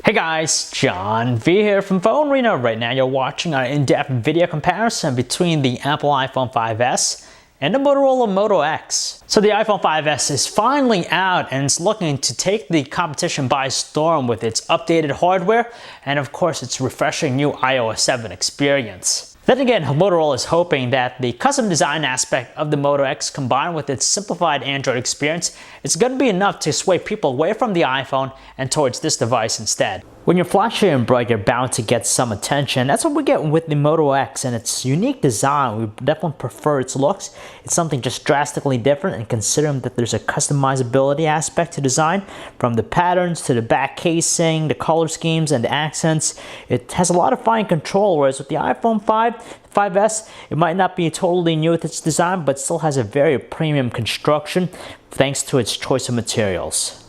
Hey guys, John V here from Phone Arena. Right now you're watching our in-depth video comparison between the Apple iPhone 5S and the Motorola Moto X. So the iPhone 5S is finally out and it's looking to take the competition by storm with its updated hardware and of course its refreshing new iOS 7 experience. Then again, Motorola is hoping that the custom design aspect of the Moto X combined with its simplified Android experience is going to be enough to sway people away from the iPhone and towards this device instead. When you're flashy and bright, you're bound to get some attention. That's what we get with the Moto X and its unique design. We definitely prefer its looks. It's something just drastically different, and considering that there's a customizability aspect to design, from the patterns to the back casing, the color schemes, and the accents, it has a lot of fine control, whereas with the iPhone 5S, it might not be totally new with its design, but still has a very premium construction thanks to its choice of materials.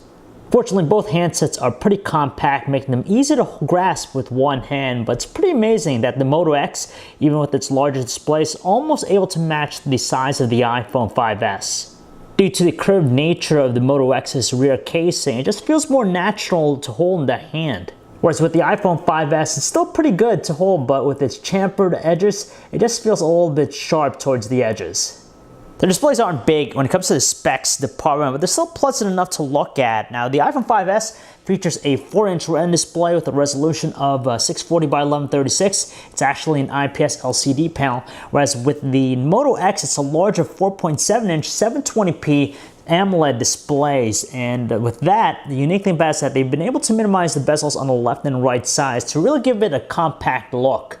Fortunately, both handsets are pretty compact, making them easy to grasp with one hand, but it's pretty amazing that the Moto X, even with its larger display, is almost able to match the size of the iPhone 5S. Due to the curved nature of the Moto X's rear casing, it just feels more natural to hold in the hand. Whereas with the iPhone 5S, it's still pretty good to hold, but with its chamfered edges, it just feels a little bit sharp towards the edges. The displays aren't big when it comes to the specs department, but they're still pleasant enough to look at. Now, the iPhone 5S features a 4-inch Retina display with a resolution of 640 by 1136. It's actually an IPS LCD panel, whereas with the Moto X, it's a larger 4.7-inch 720p AMOLED displays, and with that, the unique thing about it is that they've been able to minimize the bezels on the left and right sides to really give it a compact look.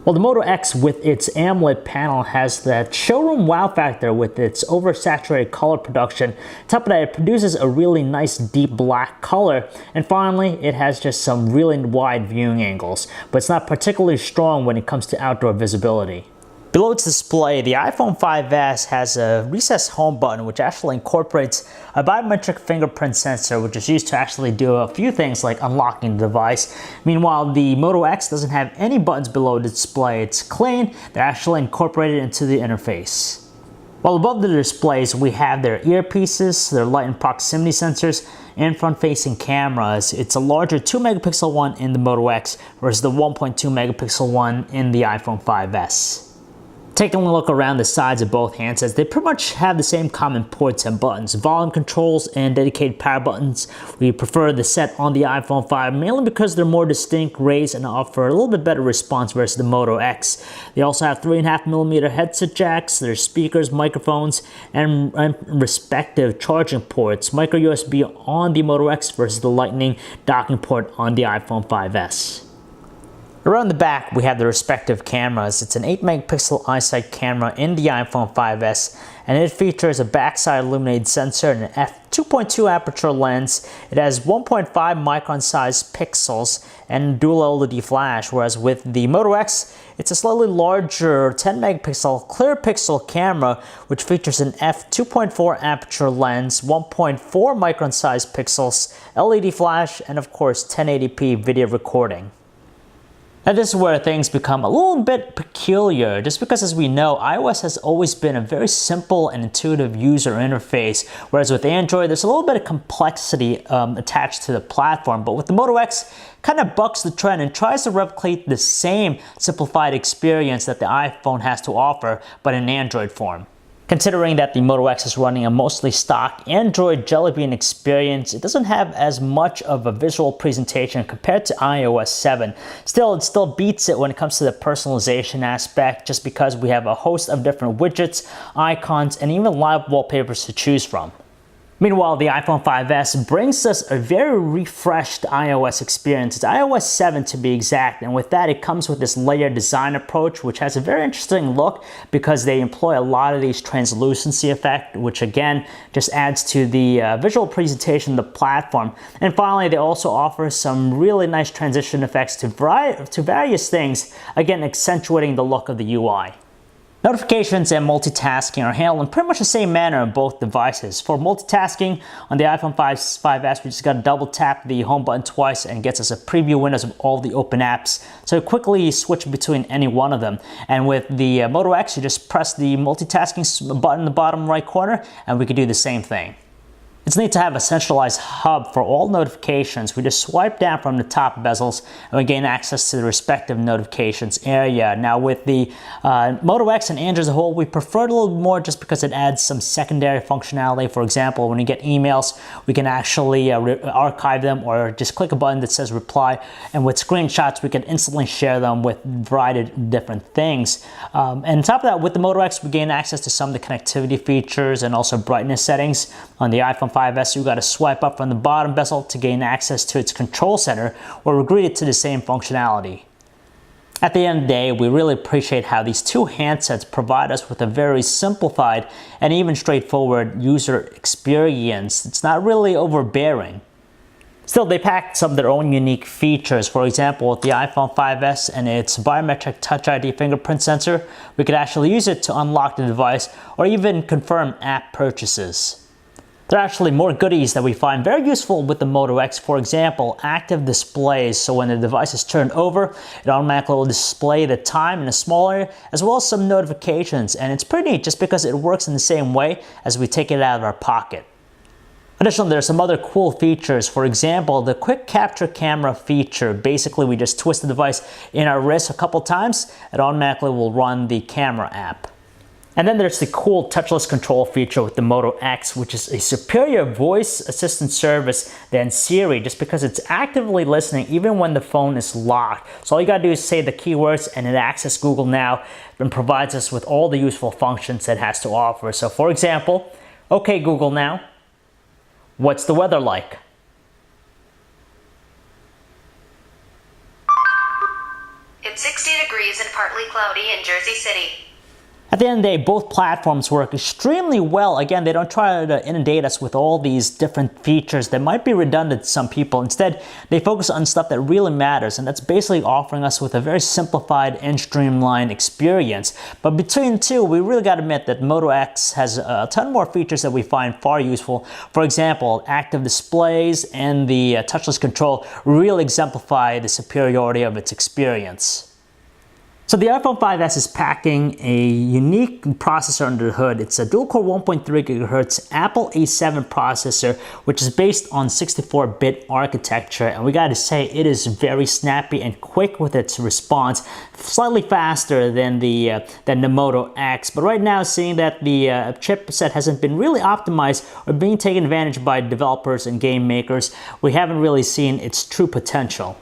Well, the Moto X with its AMOLED panel has that showroom wow factor with its oversaturated color production. On top of that, it produces a really nice deep black color. And finally, it has just some really wide viewing angles, but it's not particularly strong when it comes to outdoor visibility. Below its display, the iPhone 5S has a recessed home button which actually incorporates a biometric fingerprint sensor, which is used to actually do a few things like unlocking the device. Meanwhile, the Moto X doesn't have any buttons below the display. It's clean. They're actually incorporated into the interface. While above the displays, we have their earpieces, their light and proximity sensors, and front-facing cameras. It's a larger 2-megapixel one in the Moto X versus the 1.2 megapixel one in the iPhone 5S. Taking a look around the sides of both handsets, they pretty much have the same common ports and buttons. Volume controls and dedicated power buttons. We prefer the set on the iPhone 5 mainly because they're more distinct, raised, and offer a little bit better response versus the Moto X. They also have 3.5mm headset jacks, their speakers, microphones, and respective charging ports. Micro USB on the Moto X versus the Lightning docking port on the iPhone 5S. Around the back, we have the respective cameras. It's an 8-megapixel iSight camera in the iPhone 5S, and it features a backside illuminated sensor and an f2.2 aperture lens. It has 1.5 micron sized pixels and dual LED flash, whereas with the Moto X, it's a slightly larger 10-megapixel clear pixel camera, which features an f2.4 aperture lens, 1.4 micron sized pixels, LED flash, and of course 1080p video recording. Now this is where things become a little bit peculiar, just because as we know, iOS has always been a very simple and intuitive user interface, whereas with Android, there's a little bit of complexity attached to the platform. But with the Moto X, kind of bucks the trend and tries to replicate the same simplified experience that the iPhone has to offer, but in Android form. Considering that the Moto X is running a mostly stock Android Jelly Bean experience, it doesn't have as much of a visual presentation compared to iOS 7. Still, it still beats it when it comes to the personalization aspect, just because we have a host of different widgets, icons, and even live wallpapers to choose from. Meanwhile, the iPhone 5S brings us a very refreshed iOS experience. It's iOS 7 to be exact, and with that it comes with this layered design approach, which has a very interesting look because they employ a lot of these translucency effect, which again just adds to the visual presentation of the platform. And finally, they also offer some really nice transition effects to various things, again accentuating the look of the UI. Notifications and multitasking are handled in pretty much the same manner on both devices. For multitasking, on the iPhone 5S, we just got to double tap the home button twice and it gets us a preview windows of all the open apps. So quickly switch between any one of them. And with the Moto X, you just press the multitasking button in the bottom right corner and we can do the same thing. It's neat to have a centralized hub for all notifications. We just swipe down from the top bezels and we gain access to the respective notifications area. Now with the Moto X and Android as a whole, we prefer it a little more just because it adds some secondary functionality. For example, when you get emails, we can actually archive them or just click a button that says reply. And with screenshots, we can instantly share them with a variety of different things. And on top of that, with the Moto X, we gain access to some of the connectivity features and also brightness settings. On the iPhone 5S, you got to swipe up from the bottom bezel to gain access to its control center, where we're greeted to the same functionality. At the end of the day, we really appreciate how these two handsets provide us with a very simplified and even straightforward user experience. It's not really overbearing. Still, they pack some of their own unique features. For example, with the iPhone 5S and its biometric Touch ID fingerprint sensor, we could actually use it to unlock the device or even confirm app purchases. There are actually more goodies that we find very useful with the Moto X. For example, active displays. So when the device is turned over, it automatically will display the time in a small area, as well as some notifications. And it's pretty neat just because it works in the same way as we take it out of our pocket. Additionally, there are some other cool features. For example, the quick capture camera feature. Basically, we just twist the device in our wrist a couple times, it automatically will run the camera app. And then there's the cool touchless control feature with the Moto X, which is a superior voice assistant service than Siri, just because it's actively listening even when the phone is locked. So all you gotta do is say the keywords and it accesses Google Now and provides us with all the useful functions it has to offer. So for example, okay Google Now, what's the weather like? It's 60 degrees and partly cloudy in Jersey City. At the end of the day, both platforms work extremely well. Again, they don't try to inundate us with all these different features that might be redundant to some people. Instead, they focus on stuff that really matters, and that's basically offering us with a very simplified and streamlined experience. But between the two, we really got to admit that Moto X has a ton more features that we find far useful. For example, active displays and the touchless control really exemplify the superiority of its experience. So the iPhone 5S is packing a unique processor under the hood. It's a dual-core 1.3 GHz Apple A7 processor, which is based on 64-bit architecture. And we gotta say, it is very snappy and quick with its response, slightly faster than the Moto X. But right now, seeing that the chipset hasn't been really optimized or being taken advantage by developers and game makers, we haven't really seen its true potential.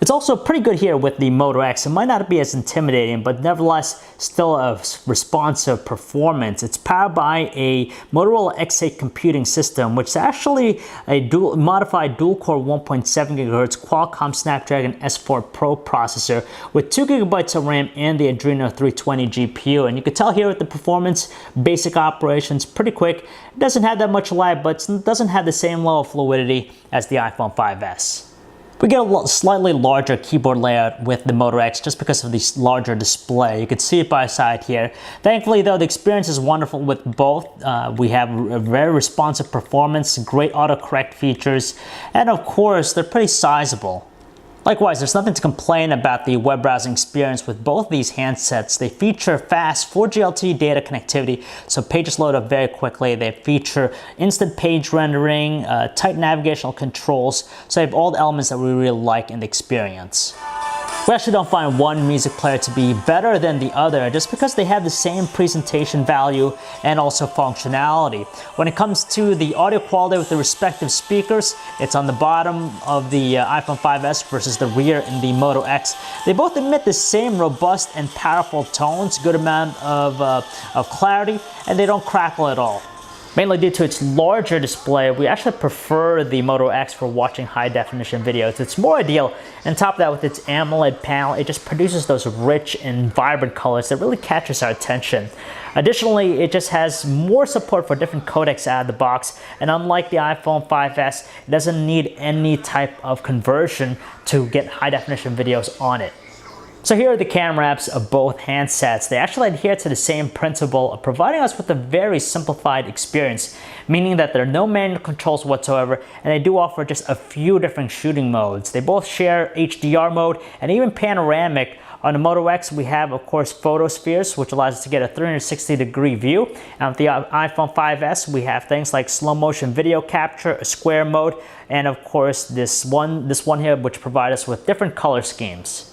It's also pretty good here with the Moto X. It might not be as intimidating, but nevertheless still a responsive performance. It's powered by a Motorola X8 computing system, which is actually a modified dual-core 1.7 GHz Qualcomm Snapdragon S4 Pro processor with 2 GB of RAM and the Adreno 320 GPU. And you can tell here with the performance, basic operations, pretty quick. It doesn't have that much lag, but it doesn't have the same level of fluidity as the iPhone 5S. We get a slightly larger keyboard layout with the Moto X just because of the larger display. You can see it by side here. Thankfully though, the experience is wonderful with both. We have a very responsive performance, great autocorrect features, and of course, they're pretty sizable. Likewise, there's nothing to complain about the web browsing experience with both these handsets. They feature fast 4G LTE data connectivity, so pages load up very quickly. They feature instant page rendering, tight navigational controls, so they have all the elements that we really like in the experience. We actually don't find one music player to be better than the other just because they have the same presentation value and also functionality. When it comes to the audio quality with the respective speakers, it's on the bottom of the iPhone 5S versus the rear in the Moto X. They both emit the same robust and powerful tones, good amount of clarity, and they don't crackle at all. Mainly due to its larger display, we actually prefer the Moto X for watching high-definition videos. It's more ideal, and on top of that, with its AMOLED panel, it just produces those rich and vibrant colors that really catches our attention. Additionally, it just has more support for different codecs out of the box, and unlike the iPhone 5S, it doesn't need any type of conversion to get high-definition videos on it. So here are the camera apps of both handsets. They actually adhere to the same principle of providing us with a very simplified experience, meaning that there are no manual controls whatsoever, and they do offer just a few different shooting modes. They both share HDR mode and even panoramic, On the Moto X, we have, of course, photospheres, which allows us to get a 360-degree view. And with the iPhone 5S, we have things like slow motion video capture, a square mode, and of course this one here, which provides us with different color schemes.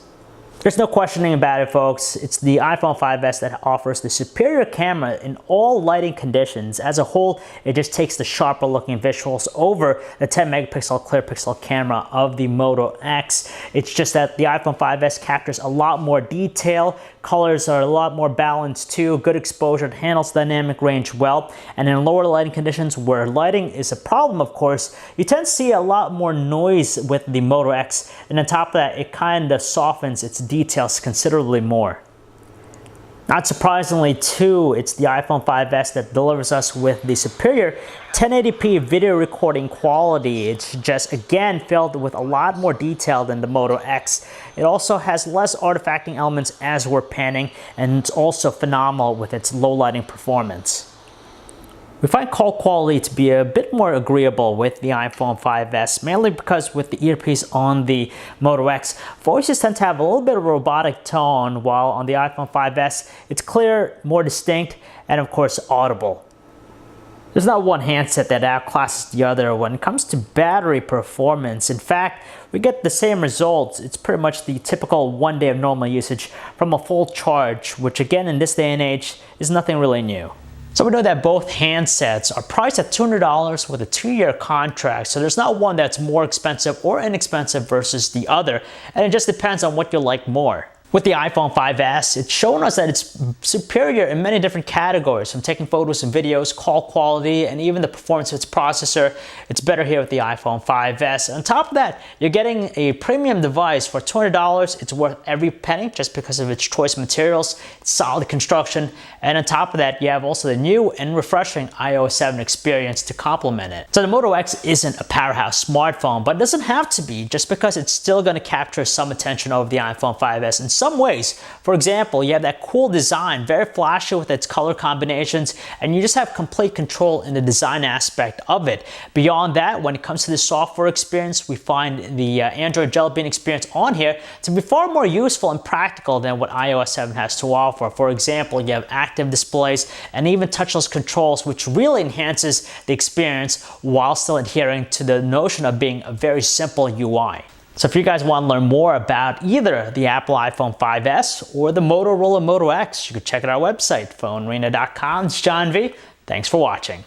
There's no questioning about it, folks. It's the iPhone 5S that offers the superior camera in all lighting conditions. As a whole, it just takes the sharper looking visuals over the 10 megapixel clear pixel camera of the Moto X. It's just that the iPhone 5S captures a lot more detail. Colors are a lot more balanced too, good exposure, it handles dynamic range well, and in lower lighting conditions where lighting is a problem, of course, you tend to see a lot more noise with the Moto X, and on top of that, it kind of softens its details considerably more. Not surprisingly too, it's the iPhone 5S that delivers us with the superior 1080p video recording quality. It's just, again, filled with a lot more detail than the Moto X. It also has less artifacting elements as we're panning, and it's also phenomenal with its low lighting performance. We find call quality to be a bit more agreeable with the iPhone 5S, mainly because with the earpiece on the Moto X, voices tend to have a little bit of a robotic tone, while on the iPhone 5S, it's clear, more distinct, and of course audible. There's not one handset that outclasses the other when it comes to battery performance. In fact, we get the same results. It's pretty much the typical 1 day of normal usage from a full charge, which again in this day and age is nothing really new. So we know that both handsets are priced at $200 with a 2-year contract, so there's not one that's more expensive or inexpensive versus the other, and it just depends on what you like more. With the iPhone 5S, it's shown us that it's superior in many different categories, from taking photos and videos, call quality, and even the performance of its processor. It's better here with the iPhone 5S. On top of that, you're getting a premium device for $200. It's worth every penny just because of its choice materials, its solid construction, and on top of that, you have also the new and refreshing iOS 7 experience to complement it. So the Moto X isn't a powerhouse smartphone, but it doesn't have to be just because it's still going to capture some attention over the iPhone 5S in some ways. For example, you have that cool design, very flashy with its color combinations, and you just have complete control in the design aspect of it. Beyond that, when it comes to the software experience, we find the Android Jelly Bean experience on here to be far more useful and practical than what iOS 7 has to offer. For example, you have active displays and even touchless controls, which really enhances the experience while still adhering to the notion of being a very simple UI. So if you guys want to learn more about either the Apple iPhone 5S or the Motorola Moto X, you can check out our website, phonearena.com. It's John V. Thanks for watching.